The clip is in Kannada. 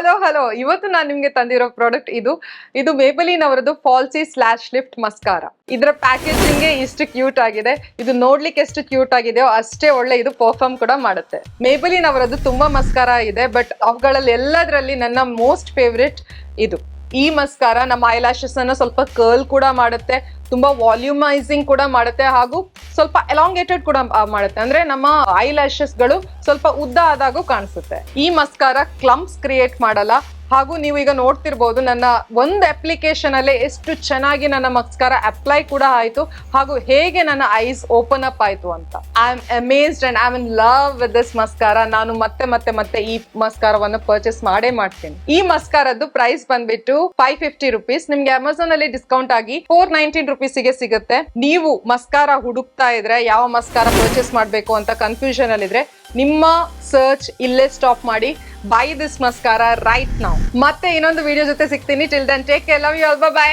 ಹಲೋ ಇವತ್ತು ನಾನು ನಿಮ್ಗೆ ತಂದಿರೋ ಪ್ರಾಡಕ್ಟ್ ಇದು ಮೇಬಲಿನ್ ಅವರದ್ದು ಫಾಲ್ಸೀಸ್ ಲ್ಯಾಶ್ ಲಿಫ್ಟ್ ಮಸ್ಕಾರಾ. ಇದರ ಪ್ಯಾಕೇಜಿಂಗ್ ಇಷ್ಟು ಕ್ಯೂಟ್ ಆಗಿದೆ. ಇದು ನೋಡ್ಲಿಕ್ಕೆ ಎಷ್ಟು ಕ್ಯೂಟ್ ಆಗಿದೆಯೋ ಅಷ್ಟೇ ಒಳ್ಳೆ ಇದು ಪರ್ಫಾರ್ಮ್ ಕೂಡ ಮಾಡುತ್ತೆ. ಮೇಬಲಿನ್ ಅವರದ್ದು ತುಂಬಾ ಮಸ್ಕಾರಾ ಇದೆ, ಬಟ್ ಅವುಗಳಲ್ಲಿ ಎಲ್ಲದರಲ್ಲಿ ನನ್ನ ಮೋಸ್ಟ್ ಫೇವ್ರೆಟ್ ಇದು. ಈ ಮಸ್ಕಾರಾ ನಮ್ಮ ಐ ಲ್ಯಾಶಸ್ ಅನ್ನ ಸ್ವಲ್ಪ ಕರ್ಲ್ ಕೂಡ ಮಾಡುತ್ತೆ, ತುಂಬಾ ವಾಲ್ಯೂಮೈಸಿಂಗ್ ಕೂಡ ಮಾಡುತ್ತೆ, ಹಾಗೂ ಸ್ವಲ್ಪ ಎಲಾಂಗೇಟೆಡ್ ಕೂಡ ಮಾಡುತ್ತೆ. ಅಂದ್ರೆ ನಮ್ಮ ಐ ಲ್ಯಾಶಸ್ ಗಳು ಸ್ವಲ್ಪ ಉದ್ದ ಆದಾಗೂ ಕಾಣಿಸುತ್ತೆ. ಈ ಮಸ್ಕಾರಾ ಕ್ಲಂಪ್ಸ್ ಕ್ರಿಯೇಟ್ ಮಾಡಲ್ಲ. ಹಾಗೂ ನೀವು ಈಗ ನೋಡ್ತಿರ್ಬೋದು ನನ್ನ ಒಂದು ಅಪ್ಲಿಕೇಶನ್ ಅಲ್ಲೇ ಎಷ್ಟು ಚೆನ್ನಾಗಿ ನನ್ನ ಮಸ್ಕಾರಾ ಅಪ್ಲೈ ಕೂಡ ಆಯ್ತು, ಹಾಗೂ ಹೇಗೆ ನನ್ನ ಐಸ್ ಓಪನ್ ಅಪ್ ಆಯ್ತು ಅಂತ. I am amazed and I am in love with this mascara. ನಾನು ಮತ್ತೆ ಈ ಮಸ್ಕಾರಾವನ್ನು ಪರ್ಚೇಸ್ ಮಾಡ್ತೀನಿ. ಈ ಮಸ್ಕಾರದ್ದು ಪ್ರೈಸ್ ಬಂದ್ಬಿಟ್ಟು 550 ರುಪೀಸ್. ನಿಮ್ಗೆ ಅಮೆಝಾನ್ ಅಲ್ಲಿ ಡಿಸ್ಕೌಂಟ್ ಆಗಿ 419 ರುಪೀಸ್ಗೆ ಸಿಗುತ್ತೆ. ನೀವು ಮಸ್ಕಾರಾ ಹುಡುಕ್ತಾ ಇದ್ರೆ, ಯಾವ ಮಸ್ಕಾರಾ ಪರ್ಚೇಸ್ ಮಾಡ್ಬೇಕು ಅಂತ ಕನ್ಫ್ಯೂಷನ್ ಅಲ್ಲಿ ಇದ್ರೆ, ನಿಮ್ಮ ಸರ್ಚ್ ಇಲ್ಲೇ ಸ್ಟಾಪ್ ಮಾಡಿ. Buy this mascara right now. ಮತ್ತೆ ಇನ್ನೊಂದು ವಿಡಿಯೋ ಜೊತೆ ಸಿಗ್ತೀನಿ. Till then take care, love you all, by.